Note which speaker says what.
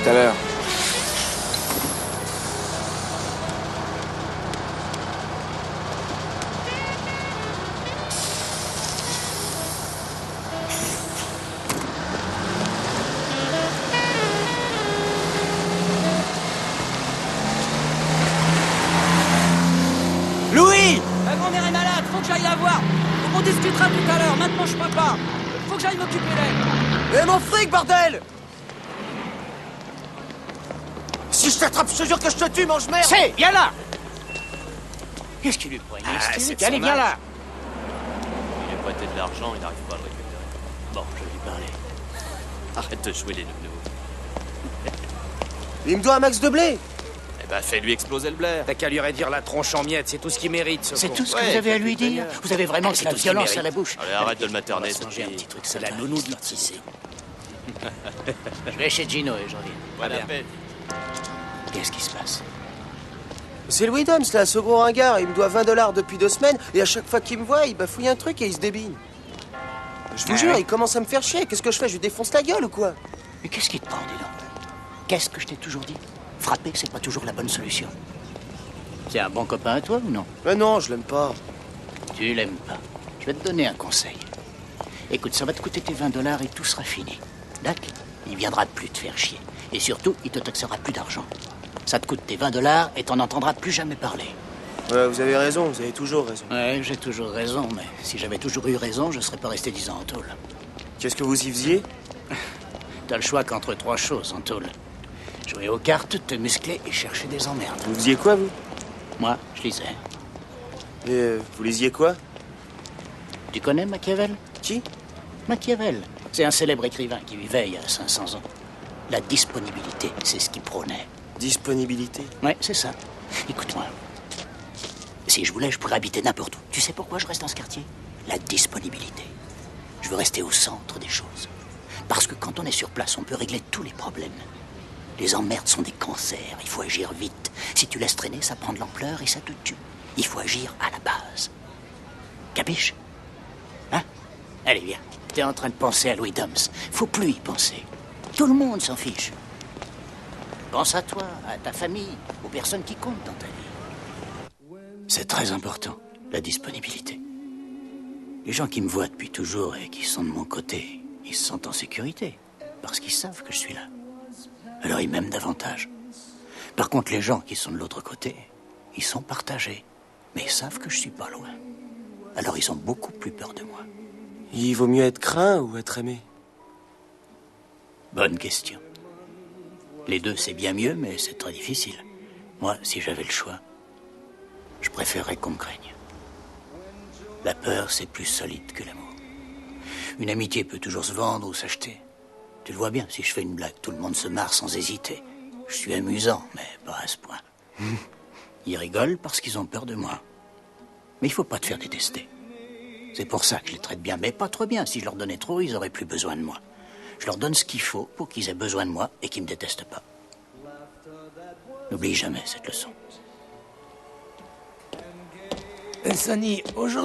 Speaker 1: tout à l'heure.
Speaker 2: Louis!
Speaker 3: La grand-mère est malade, faut que j'aille la voir. On discutera tout à l'heure, maintenant je peux pas. Faut que j'aille m'occuper d'elle.
Speaker 2: Mais mon fric, bordel! Si je t'attrape, je te jure que je te tue, mange-merde!
Speaker 3: C'est, viens là. Qu'est-ce qu'il lui prend? Allez, viens là.
Speaker 4: Il a prêté de l'argent, il n'arrive pas à le récupérer. Bon, je vais lui parler. Arrête de jouer les nounous.
Speaker 2: Il me doit un max de blé!
Speaker 4: Eh ben, fais-lui exploser le blaire.
Speaker 1: T'as qu'à lui réduire la tronche en miettes, c'est tout ce qu'il mérite, ce
Speaker 3: C'est
Speaker 1: con.
Speaker 3: tout ce que vous avez à lui dire? Vous avez vraiment de la violence à la bouche.
Speaker 4: Allez, arrête de le materner,
Speaker 3: On va se manger un petit truc,
Speaker 1: C'est la nounou de notre ici.
Speaker 3: Je vais chez Gino et je reviens.
Speaker 4: Bon appétit.
Speaker 3: Qu'est-ce qui se passe?
Speaker 2: C'est Louis Dams, là, ce gros ringard. Il me doit 20 $ depuis 2 semaines, et à chaque fois qu'il me voit, il bafouille un truc et il se débine. Je vous jure, il commence à me faire chier. Qu'est-ce que je fais? Je lui défonce la gueule ou quoi?
Speaker 3: Mais qu'est-ce qui te prend, dis donc? Qu'est-ce que je t'ai toujours dit? Frapper, c'est pas toujours la bonne solution. C'est un bon copain à toi ou non?
Speaker 2: Mais non, je l'aime pas.
Speaker 3: Tu l'aimes pas. Je vais te donner un conseil. Écoute, ça va te coûter tes 20 $ et tout sera fini. D'accord? Il viendra plus te faire chier. Et surtout, il te taxera plus d'argent. Ça te coûte tes 20 $ et t'en entendras plus jamais parler.
Speaker 2: Ouais, vous avez raison, vous avez toujours raison.
Speaker 3: Ouais, j'ai toujours raison, mais si j'avais toujours eu raison, je serais pas resté 10 ans en tôle.
Speaker 2: Qu'est-ce que vous y faisiez?
Speaker 3: T'as le choix qu'entre 3 choses en tôle. Jouer aux cartes, te muscler et chercher des emmerdes.
Speaker 2: Vous faisiez quoi, vous?
Speaker 3: Moi, je lisais.
Speaker 2: Et vous lisiez quoi?
Speaker 3: Tu connais Machiavel?
Speaker 2: Qui?
Speaker 3: Machiavel, c'est un célèbre écrivain qui vivait il y a 500 ans. La disponibilité, c'est ce qu'il prônait.
Speaker 2: Disponibilité.
Speaker 3: Ouais, c'est ça. Écoute-moi. Si je voulais, je pourrais habiter n'importe où. Tu sais pourquoi je reste dans ce quartier? La disponibilité. Je veux rester au centre des choses. Parce que quand on est sur place, on peut régler tous les problèmes. Les emmerdes sont des cancers. Il faut agir vite. Si tu laisses traîner, ça prend de l'ampleur et ça te tue. Il faut agir à la base. Capiche? Hein? Allez, viens. T'es en train de penser à Louis Dams. Faut plus y penser. Tout le monde s'en fiche. Pense à toi, à ta famille, aux personnes qui comptent dans ta vie. C'est très important, la disponibilité. Les gens qui me voient depuis toujours et qui sont de mon côté, ils se sentent en sécurité, parce qu'ils savent que je suis là. Alors ils m'aiment davantage. Par contre, les gens qui sont de l'autre côté, ils sont partagés, mais ils savent que je suis pas loin. Alors ils ont beaucoup plus peur de moi.
Speaker 2: Il vaut mieux être craint ou être aimé?
Speaker 3: Bonne question. Les deux, c'est bien mieux, mais c'est très difficile. Moi, si j'avais le choix, je préférerais qu'on me craigne. La peur, c'est plus solide que l'amour. Une amitié peut toujours se vendre ou s'acheter. Tu le vois bien, si je fais une blague, tout le monde se marre sans hésiter. Je suis amusant, mais pas à ce point. Ils rigolent parce qu'ils ont peur de moi. Mais il faut pas te faire détester. C'est pour ça que je les traite bien, mais pas trop bien. Si je leur donnais trop, ils auraient plus besoin de moi. Je leur donne ce qu'il faut pour qu'ils aient besoin de moi et qu'ils me détestent pas. N'oublie jamais cette leçon.
Speaker 1: Sonny, aujourd'hui...